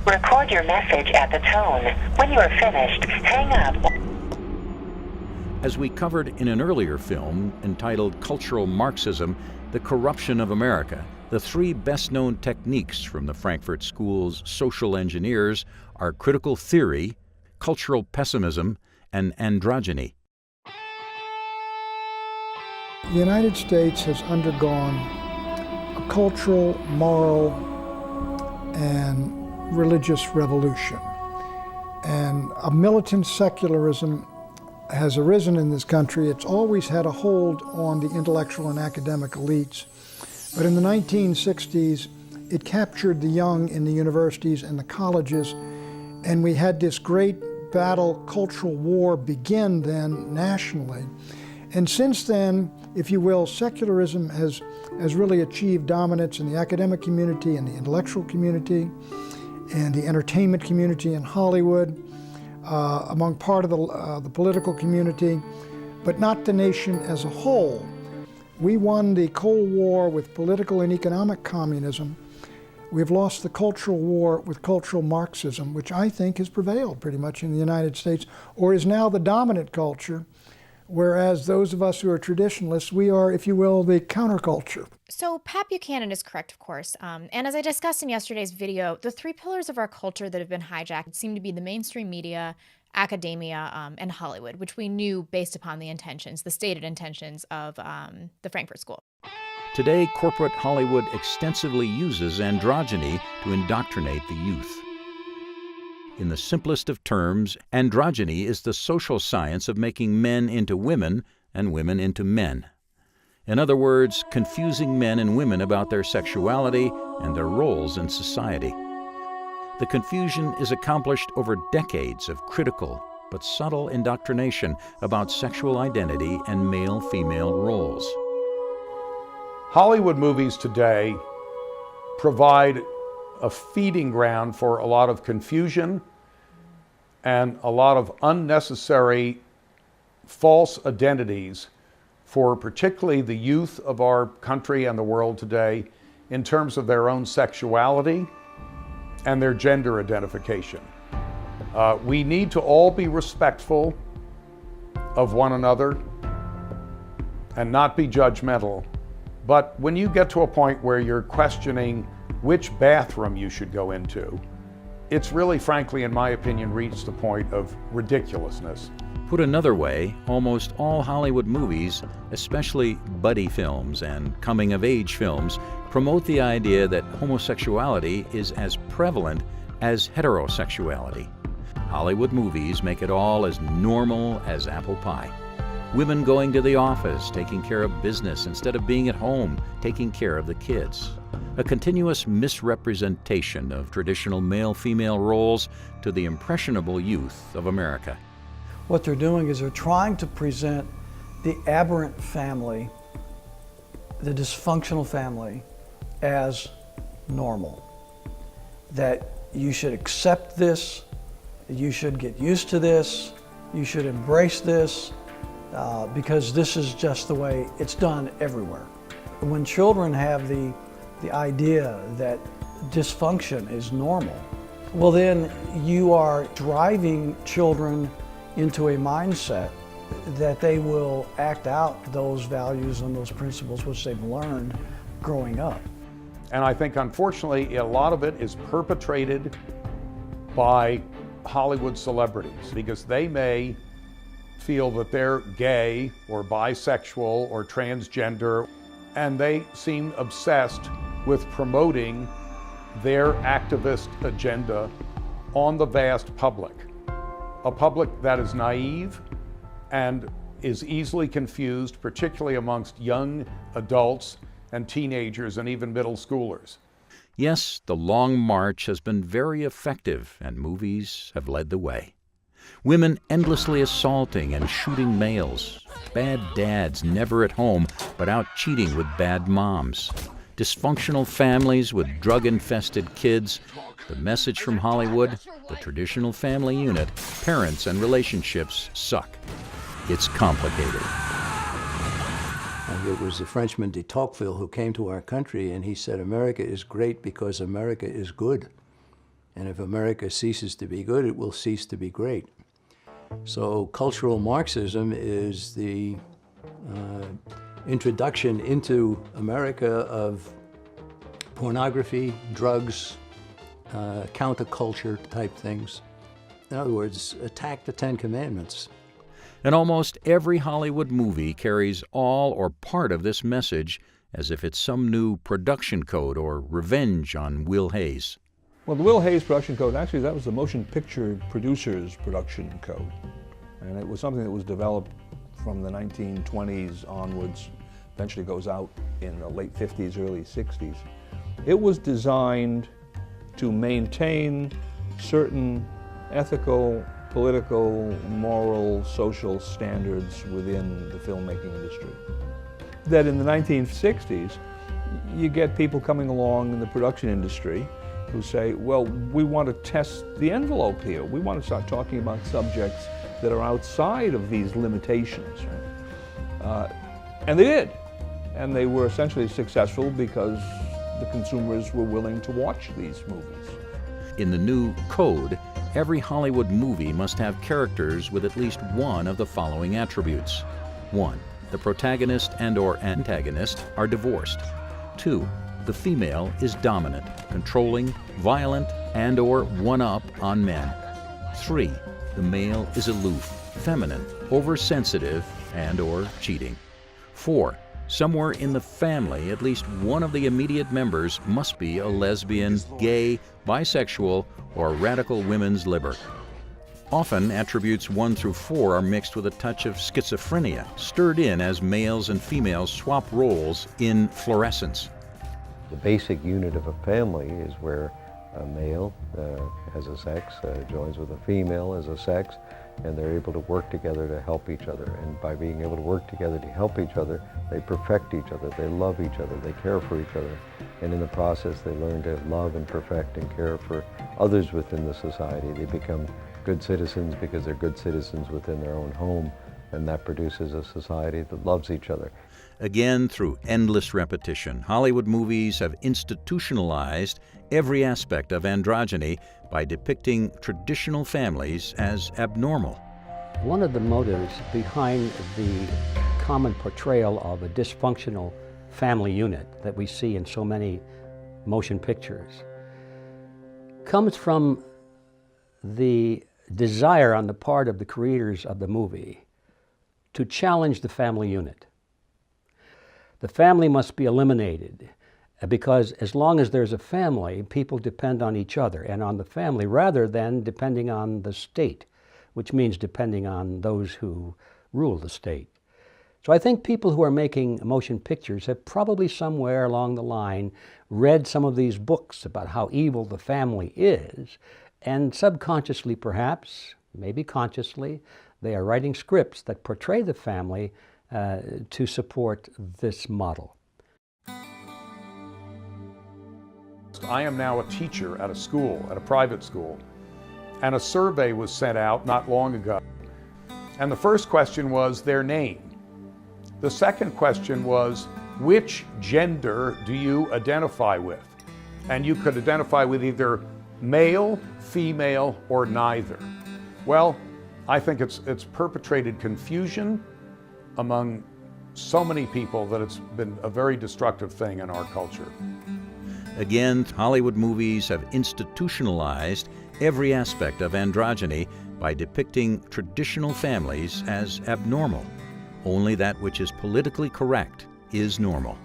Record your message at the tone. When you are finished, hang up. As we covered in an earlier film entitled Cultural Marxism, The Corruption of America, the three best-known techniques from the Frankfurt School's social engineers are critical theory, cultural pessimism, and androgyny. The United States has undergone a cultural, moral, and religious revolution. And a militant secularism has arisen in this country. It's always had a hold on the intellectual and academic elites. But in the 1960s, it captured the young in the universities and the colleges, and we had this great battle, cultural war begin then nationally. And since then, if you will, secularism has really achieved dominance in the academic community and the intellectual community and the entertainment community in Hollywood, among part of the political community, but not the nation as a whole. We won the Cold War with political and economic communism. We've lost the cultural war with cultural Marxism, which I think has prevailed pretty much in the United States, or is now the dominant culture, whereas those of us who are traditionalists, we are, if you will, the counterculture. So Pat Buchanan is correct, of course. And as I discussed in yesterday's video, the three pillars of our culture that have been hijacked seem to be the mainstream media, academia, and Hollywood, which we knew based upon the intentions, the stated intentions of the Frankfurt School. Today, corporate Hollywood extensively uses androgyny to indoctrinate the youth. In the simplest of terms, androgyny is the social science of making men into women and women into men. In other words, confusing men and women about their sexuality and their roles in society. The confusion is accomplished over decades of critical but subtle indoctrination about sexual identity and male-female roles. Hollywood movies today provide a feeding ground for a lot of confusion and a lot of unnecessary false identities for particularly the youth of our country and the world today in terms of their own sexuality and their gender identification. We need to all be respectful of one another and not be judgmental. But when you get to a point where you're questioning which bathroom you should go into, it's really, frankly, in my opinion, reached the point of ridiculousness. Put another way, almost all Hollywood movies, especially buddy films and coming-of-age films, promote the idea that homosexuality is as prevalent as heterosexuality. Hollywood movies make it all as normal as apple pie. Women going to the office, taking care of business instead of being at home, taking care of the kids. A continuous misrepresentation of traditional male-female roles to the impressionable youth of America. What they're doing is they're trying to present the aberrant family, the dysfunctional family, as normal. That you should accept this, you should get used to this, you should embrace this, because this is just the way it's done everywhere. When children have the idea that dysfunction is normal, well then you are driving children into a mindset that they will act out those values and those principles which they've learned growing up. And I think, unfortunately, a lot of it is perpetrated by Hollywood celebrities because they may feel that they're gay or bisexual or transgender, and they seem obsessed with promoting their activist agenda on the vast public. A public that is naive and is easily confused, particularly amongst young adults and teenagers and even middle schoolers. Yes, the Long March has been very effective, and movies have led the way. Women endlessly assaulting and shooting males. Bad dads never at home, but out cheating with bad moms. Dysfunctional families with drug-infested kids. The message from Hollywood, the traditional family unit, parents and relationships suck. It's complicated. It was the Frenchman de Tocqueville who came to our country and he said, America is great because America is good. And if America ceases to be good, it will cease to be great. So cultural Marxism is the introduction into America of pornography, drugs, counterculture type things. In other words, attack the Ten Commandments. And almost every Hollywood movie carries all or part of this message as if it's some new production code or revenge on Will Hays. Well, the Will Hays production code, actually that was the motion picture producers production code. And it was something that was developed from the 1920s onwards, eventually goes out in the late 50s, early 60s. It was designed to maintain certain ethical, political, moral, social standards within the filmmaking industry. That in the 1960s, you get people coming along in the production industry who say, well, we want to test the envelope here. We want to start talking about subjects that are outside of these limitations. Right? And they did. And they were essentially successful because the consumers were willing to watch these movies. In the new code, every Hollywood movie must have characters with at least one of the following attributes. 1. The protagonist and/or antagonist are divorced. 2. The female is dominant, controlling, violent, and/or one-up on men. 3. The male is aloof, feminine, oversensitive, and/or cheating. 4. Somewhere in the family, at least one of the immediate members must be a lesbian, gay, bisexual, or radical women's libber. Often, attributes 1 through 4 are mixed with a touch of schizophrenia, stirred in as males and females swap roles in fluorescence. The basic unit of a family is where a male has a sex, joins with a female as a sex, and they're able to work together to help each other. And by being able to work together to help each other, they perfect each other, they love each other, they care for each other. And in the process, they learn to love and perfect and care for others within the society. They become good citizens because they're good citizens within their own home, and that produces a society that loves each other. Again, through endless repetition, Hollywood movies have institutionalized every aspect of androgyny by depicting traditional families as abnormal. One of the motives behind the common portrayal of a dysfunctional family unit that we see in so many motion pictures comes from the desire on the part of the creators of the movie to challenge the family unit. The family must be eliminated because as long as there's a family, people depend on each other and on the family rather than depending on the state, which means depending on those who rule the state. So I think people who are making motion pictures have probably somewhere along the line read some of these books about how evil the family is, and subconsciously perhaps, maybe consciously, they are writing scripts that portray the family to support this model. I am now a teacher at a school, at a private school, and a survey was sent out not long ago. And the first question was their name. The second question was, which gender do you identify with? And you could identify with either male, female, or neither. Well, I think it's perpetrated confusion among so many people that it's been a very destructive thing in our culture. Again, Hollywood movies have institutionalized every aspect of androgyny by depicting traditional families as abnormal. Only that which is politically correct is normal.